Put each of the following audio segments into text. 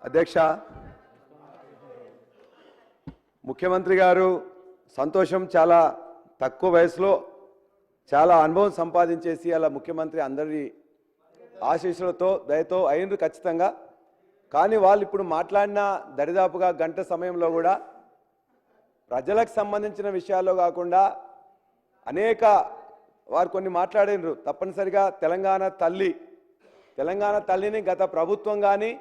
అధ్యక్ష ముఖ్యమంత్రి గారు సంతోషం చాలా తక్కువ వయసులో చాలా అనుభవం సంపాదించేసి అలా ముఖ్యమంత్రి అందరి ఆశీస్సులతో దయతో అయినరు ఖచ్చితంగా. కానీ వాళ్ళు ఇప్పుడు మాట్లాడిన దరిదాపుగా గంట సమయంలో కూడా ప్రజలకు సంబంధించిన విషయాల్లో కాకుండా అనేక వారు కొన్ని మాట్లాడినరు. తప్పనిసరిగా తెలంగాణ తల్లిని గత ప్రభుత్వం కానీ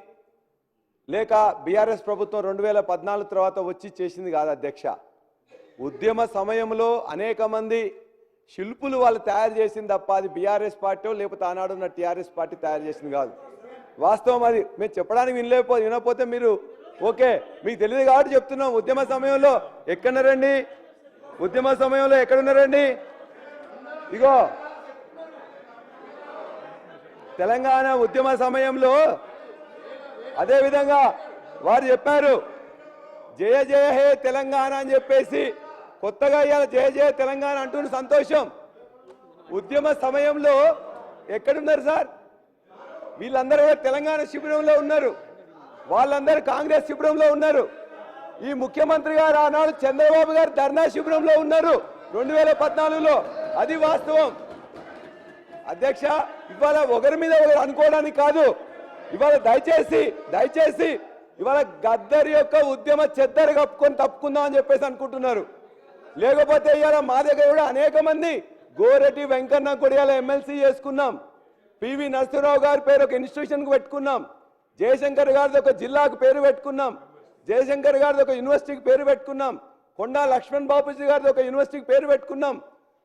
లేక బీఆర్ఎస్ ప్రభుత్వం 2014 తర్వాత వచ్చి చేసింది కాదు అధ్యక్ష. ఉద్యమ సమయంలో అనేక మంది శిల్పులు వాళ్ళు తయారు చేసింది తప్ప అది బీఆర్ఎస్ పార్టీ లేకపోతే ఆనాడు ఉన్న టీఆర్ఎస్ పార్టీ తయారు చేసింది కాదు. వాస్తవం అది. మేము చెప్పడానికి వినకపోతే మీరు ఓకే మీకు తెలియదు కాబట్టి చెప్తున్నాం. ఉద్యమ సమయంలో ఎక్కడున్నారండి? ఉద్యమ సమయంలో ఎక్కడున్నారండి? ఇగో తెలంగాణ ఉద్యమ సమయంలో అదే విధంగా వారు చెప్పారు జయ జయ హే తెలంగాణ అని చెప్పేసి. కొత్తగా ఇవాళ జయ జయ తెలంగాణ అంటున్న సంతోషం. ఉద్యమ సమయంలో ఎక్కడున్నారు సార్? వీళ్ళందరూ తెలంగాణ శిబిరంలో ఉన్నారు, వాళ్ళందరూ కాంగ్రెస్ శిబిరంలో ఉన్నారు. ఈ ముఖ్యమంత్రి గారు ఆనాడు చంద్రబాబు గారు ధర్నా శిబిరంలో ఉన్నారు 2014లో. అది వాస్తవం అధ్యక్ష. ఇవాళ ఒకరి మీద ఒకరు అనుకోవడానికి కాదు. ఇవాళ దయచేసి ఇవాళ గద్దర్ యొక్క ఉద్యమ చెద్దరు కప్పుకొని తప్పుకుందాం అని చెప్పేసి అనుకుంటున్నారు. లేకపోతే ఇవాళ మా దగ్గర కూడా అనేక మంది గోరెడ్డి వెంకన్న కొడియాల ఎమ్మెల్సీ చేసుకున్నాం, పివి నరసింహరావు గారి పేరు ఒక ఇన్స్టిట్యూషన్కి పెట్టుకున్నాం, జయశంకర్ గారిది ఒక జిల్లాకు పేరు పెట్టుకున్నాం, జయశంకర్ గారిది ఒక యూనివర్సిటీకి పేరు పెట్టుకున్నాం, కొండా లక్ష్మణ్ బాపూజీ గారిది ఒక యూనివర్సిటీకి పేరు పెట్టుకున్నాం.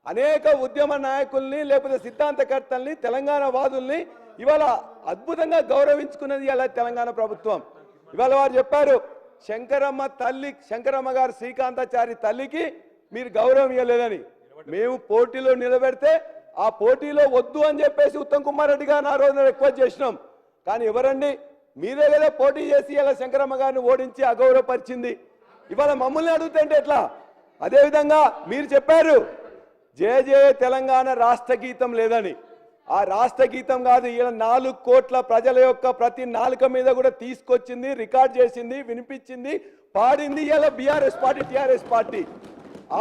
అనేక ఉద్యమ నాయకుల్ని లేకపోతే సిద్ధాంతకర్తల్ని తెలంగాణ వాదుల్ని ఇవాళ అద్భుతంగా గౌరవించుకున్నది ఇలా తెలంగాణ ప్రభుత్వం. ఇవాళ వారు చెప్పారు శంకరమ్మ గారు శ్రీకాంతాచారి తల్లికి మీరు గౌరవం ఇవ్వలేదని. మేము పోటీలో నిలబెడితే ఆ పోటీలో వద్దు అని చెప్పేసి ఉత్తమ్ కుమార్ రెడ్డి గారిని ఆ రోజున రిక్వెస్ట్ చేసినాం. కానీ ఎవరండి? మీరే కదా పోటీ చేసి ఇలా శంకరమ్మ గారిని ఓడించి అగౌరవపరిచింది. ఇవాళ మమ్మల్ని అడుగుతుంటే ఎట్లా? అదేవిధంగా మీరు చెప్పారు జయ జయ తెలంగాణ రాష్ట్ర గీతం లేదని. ఆ రాష్ట్ర గీతం కాదు, ఇలా 4 కోట్ల ప్రజల యొక్క ప్రతి నాలుక మీద కూడా తీసుకొచ్చింది, రికార్డ్ చేసింది, వినిపించింది, పాడింది ఇలా బీఆర్ఎస్ పార్టీ టీఆర్ఎస్ పార్టీ.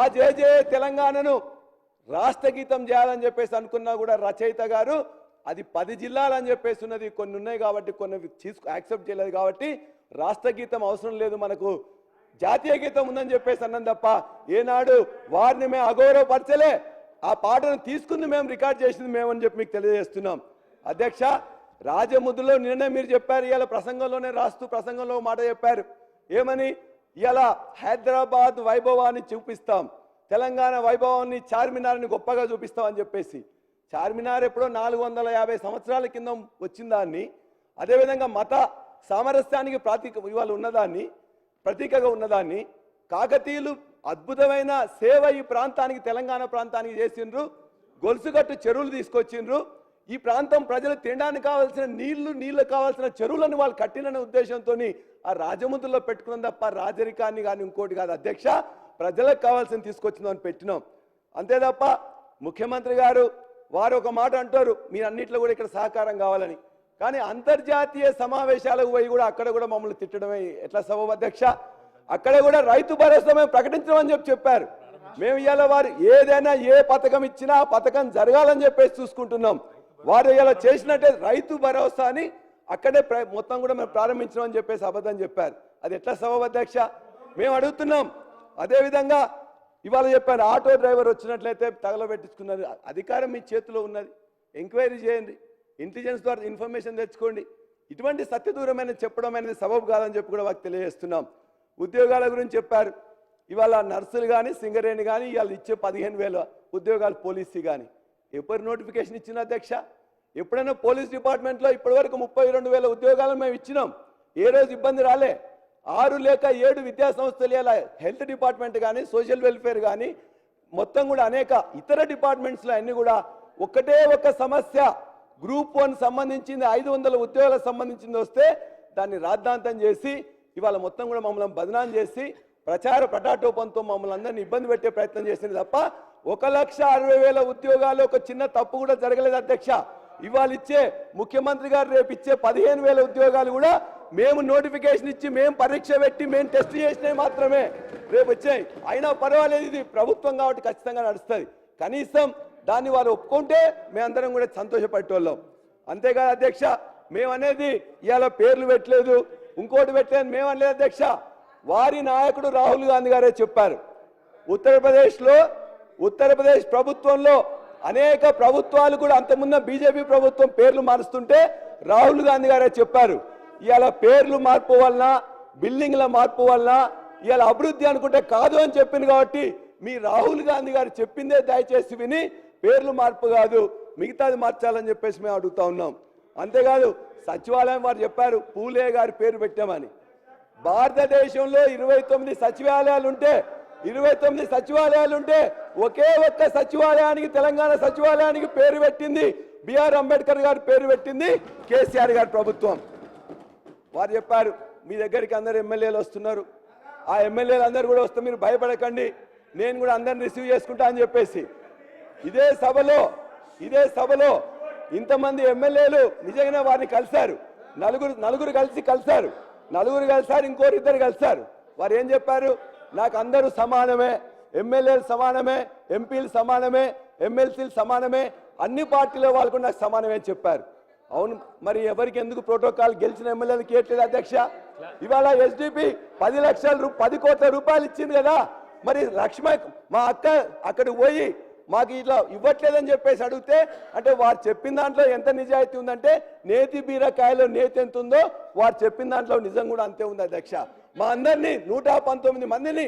ఆ జయ జయ తెలంగాణను రాష్ట్ర గీతం చేయాలని చెప్పేసి అనుకున్నా కూడా రచయిత గారు అది 10 జిల్లాలని చెప్పేసి ఉన్నది, కొన్ని ఉన్నాయి కాబట్టి కొన్ని యాక్సెప్ట్ చేయలేదు కాబట్టి రాష్ట్ర గీతం అవసరం లేదు, మనకు జాతీయ గీతం ఉందని చెప్పేసి అన్నాం తప్ప ఏనాడు వారిని మేము అగౌరవపరచలే. ఆ పాటను తీసుకుంది మేము, రికార్డ్ చేసింది మేము అని చెప్పి మీకు తెలియజేస్తున్నాం. అధ్యక్ష రాజముద్రలో నిన్నే మీరు చెప్పారు, ఇవాళ ప్రసంగంలోనే రాస్తూ ప్రసంగంలో మాట చెప్పారు. ఏమని? ఇవాళ హైదరాబాద్ వైభవాన్ని చూపిస్తాం, తెలంగాణ వైభవాన్ని చార్మినార్ని గొప్పగా చూపిస్తాం అని చెప్పేసి. చార్మినార్ ఎప్పుడో 450 సంవత్సరాల కింద వచ్చిన దాన్ని, అదేవిధంగా మత సామరస్యానికి ఇవాళ ఉన్నదాన్ని, ప్రతీకగా ఉన్నదాన్ని కాకతీయులు అద్భుతమైన సేవ ఈ ప్రాంతానికి తెలంగాణ ప్రాంతానికి చేసిండ్రు. గొలుసుగట్టు చెరువులు తీసుకొచ్చిండ్రు. ఈ ప్రాంతం ప్రజలు తినడానికి కావాల్సిన నీళ్లు కావాల్సిన చెరువులను వాళ్ళు కట్టిన ఉద్దేశంతో ఆ రాజముద్రలో పెట్టుకున్నాం తప్ప రాజరికాన్ని కానీ ఇంకోటి కాదు అధ్యక్ష. ప్రజలకు కావాల్సిన తీసుకొచ్చిందని పెట్టినాం అంతే తప్ప. ముఖ్యమంత్రి గారు వారు ఒక మాట అంటారు, మీరు అన్నింటిలో కూడా ఇక్కడ సహకారం కావాలని. కానీ అంతర్జాతీయ సమావేశాలకు పోయి కూడా అక్కడ కూడా మమ్మల్ని తిట్టడమే ఎట్లా సబబు అధ్యక్ష? అక్కడ కూడా రైతు భరోసా మేము ప్రకటించమని చెప్పారు. మేము ఇవాళ వారు ఏదైనా ఏ పథకం ఇచ్చినా ఆ పథకం జరగాలని చెప్పేసి చూసుకుంటున్నాం. వారు ఇలా చేసినట్టే రైతు భరోసాని అక్కడే మొత్తం కూడా మేము ప్రారంభించమని చెప్పేసి అబద్ధం చెప్పారు. అది ఎట్లా సబబు అధ్యక్ష? మేము అడుగుతున్నాం. అదేవిధంగా ఇవాళ చెప్పాను, ఆటో డ్రైవర్ వచ్చినట్లయితే తగలబెట్టించుకున్నది. అధికారం మీ చేతిలో ఉన్నది, ఎంక్వైరీ చేయండి, ఇంటెలిజెన్స్ ద్వారా ఇన్ఫర్మేషన్ తెచ్చుకోండి. ఇటువంటి సత్యదూరమైన చెప్పడం అనేది సబబు కాదని చెప్పి కూడా వారికి తెలియజేస్తున్నాం. ఉద్యోగాల గురించి చెప్పారు. ఇవాళ నర్సులు కానీ సింగరేణి కానీ ఇవాళ ఇచ్చే 15,000 ఉద్యోగాలు పోలీసు కానీ ఎప్పుడు నోటిఫికేషన్ ఇచ్చిన అధ్యక్ష? ఎప్పుడైనా పోలీస్ డిపార్ట్మెంట్లో ఇప్పటివరకు 32,000 ఉద్యోగాలు మేము ఇచ్చినాం. ఏ రోజు ఇబ్బంది రాలే. 6 లేక 7 విద్యా సంస్థలు ఇలా హెల్త్ డిపార్ట్మెంట్ కానీ సోషల్ వెల్ఫేర్ కానీ మొత్తం కూడా అనేక ఇతర డిపార్ట్మెంట్స్లో అన్ని కూడా ఒక్కటే ఒక సమస్య, గ్రూప్ 1 సంబంధించింది 500 ఉద్యోగాలకు సంబంధించింది వస్తే దాన్ని రాద్ధాంతం చేసి ఇవాళ మొత్తం కూడా మమ్మల్ని బదనాం చేసి ప్రచార పటాటోపంతో మమ్మల్ని అందరినీ ఇబ్బంది పెట్టే ప్రయత్నం చేసింది తప్ప 1,60,000 ఉద్యోగాలు ఒక చిన్న తప్పు కూడా జరగలేదు అధ్యక్ష. ఇవాళ ఇచ్చే ముఖ్యమంత్రి గారు రేపు ఇచ్చే 15,000 ఉద్యోగాలు కూడా మేము నోటిఫికేషన్ ఇచ్చి మేము పరీక్ష పెట్టి మేము టెస్ట్ చేసినవి మాత్రమే రేపు వచ్చాయి. అయినా పర్వాలేదు, ఇది ప్రభుత్వం కాబట్టి ఖచ్చితంగా నడుస్తుంది. కనీసం దాన్ని వాళ్ళు ఒప్పుకుంటే మేమందరం కూడా సంతోషపడేవాళ్ళం. అంతేకాదు అధ్యక్ష, మేమనేది ఇవాళ పేర్లు పెట్టలేదు, ఇంకోటి పెట్టలేదు మేము అనలేదు అధ్యక్ష. వారి నాయకుడు రాహుల్ గాంధీ గారే చెప్పారు. ఉత్తరప్రదేశ్ ప్రభుత్వంలో అనేక ప్రభుత్వాలు కూడా అంతకుముందు బీజేపీ ప్రభుత్వం పేర్లు మారుస్తుంటే రాహుల్ గాంధీ గారే చెప్పారు, ఇవాళ పేర్లు మార్పు వలన బిల్డింగ్ల మార్పు వలన ఇవాళ అభివృద్ధి అనుకుంటే కాదు అని చెప్పింది. కాబట్టి మీ రాహుల్ గాంధీ గారు చెప్పిందే దయచేసి విని పేర్లు మార్పు కాదు మిగతాది మార్చాలని చెప్పేసి మేము అడుగుతా ఉన్నాం. అంతేకాదు సచివాలయం వారు చెప్పారు పూలే గారి పేరు పెట్టామని. భారతదేశంలో 29 సచివాలయాలు ఉంటే ఒకే ఒక్క సచివాలయానికి, తెలంగాణ సచివాలయానికి పేరు పెట్టింది బిఆర్ అంబేద్కర్ గారి పేరు పెట్టింది కేసీఆర్ గారి ప్రభుత్వం. వారు చెప్పారు మీ దగ్గరికి అందరు ఎమ్మెల్యేలు వస్తున్నారు, ఆ ఎమ్మెల్యేలు అందరూ కూడా వస్తే మీరు భయపడకండి, నేను కూడా అందరిని రిసీవ్ చేసుకుంటా అని చెప్పేసి ఇదే సభలో ఇంతమంది ఎమ్మెల్యేలు నిజంగానే వారిని కలిశారు. నలుగురు కలిశారు, ఇంకోరు ఇద్దరు కలిశారు. వారు ఏం చెప్పారు, నాకు అందరూ సమానమే, ఎమ్మెల్యేలు సమానమే, ఎంపీలు సమానమే, ఎమ్మెల్సీలు సమానమే, అన్ని పార్టీల వాళ్ళకు నాకు సమానమే చెప్పారు. అవును, మరి ఎవరికి ఎందుకు ప్రోటోకాల్ గెలిచిన ఎమ్మెల్యేలకు ఇవ్వట్లేదు అధ్యక్ష? ఇవాళ ఎస్డిపి 10 కోట్ల రూపాయలు ఇచ్చింది కదా, మరి లక్ష్మ మా అక్క అక్కడికి పోయి మాకు ఇట్లా ఇవ్వట్లేదని చెప్పేసి అడిగితే, అంటే వారు చెప్పిన దాంట్లో ఎంత నిజాయితీ ఉందంటే నేతి బీరకాయలో నేతి ఎంత ఉందో వారు చెప్పిన దాంట్లో నిజం కూడా అంతే ఉంది అధ్యక్ష. మా అందరినీ 119 మందిని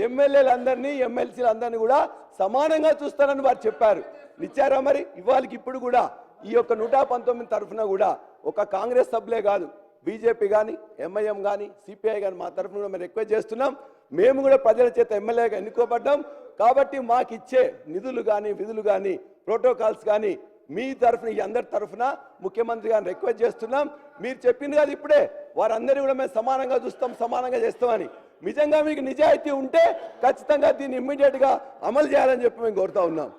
ఎమ్మెల్యేలందరినీ ఎమ్మెల్సీలు అందరినీ కూడా సమానంగా చూస్తారని వారు చెప్పారు. ఇచ్చారా? మరి ఇవాళకి ఇప్పుడు కూడా ఈ యొక్క 119 తరఫున కూడా ఒక కాంగ్రెస్ సభ్యులే కాదు, బీజేపీ కానీ, ఎంఐఎం కానీ, సిపిఐ కానీ మా తరఫున కూడా మేము రిక్వెస్ట్ చేస్తున్నాం. మేము కూడా ప్రజల చేత ఎమ్మెల్యేగా ఎన్నుకోబడ్డాం కాబట్టి మాకు ఇచ్చే నిధులు కానీ, విధులు కానీ, ప్రోటోకాల్స్ కానీ మీ తరఫున, ఈ అందరి తరఫున ముఖ్యమంత్రి గారిని రిక్వెస్ట్ చేస్తున్నాం. మీరు చెప్పింది కాదు ఇప్పుడే, వారందరూ కూడా మేము సమానంగా చూస్తాం, సమానంగా చేస్తామని. నిజంగా మీకు నిజాయితీ ఉంటే ఖచ్చితంగా దీన్ని ఇమ్మీడియట్గా అమలు చేయాలని చెప్పి మేము కోరుతా ఉన్నాం.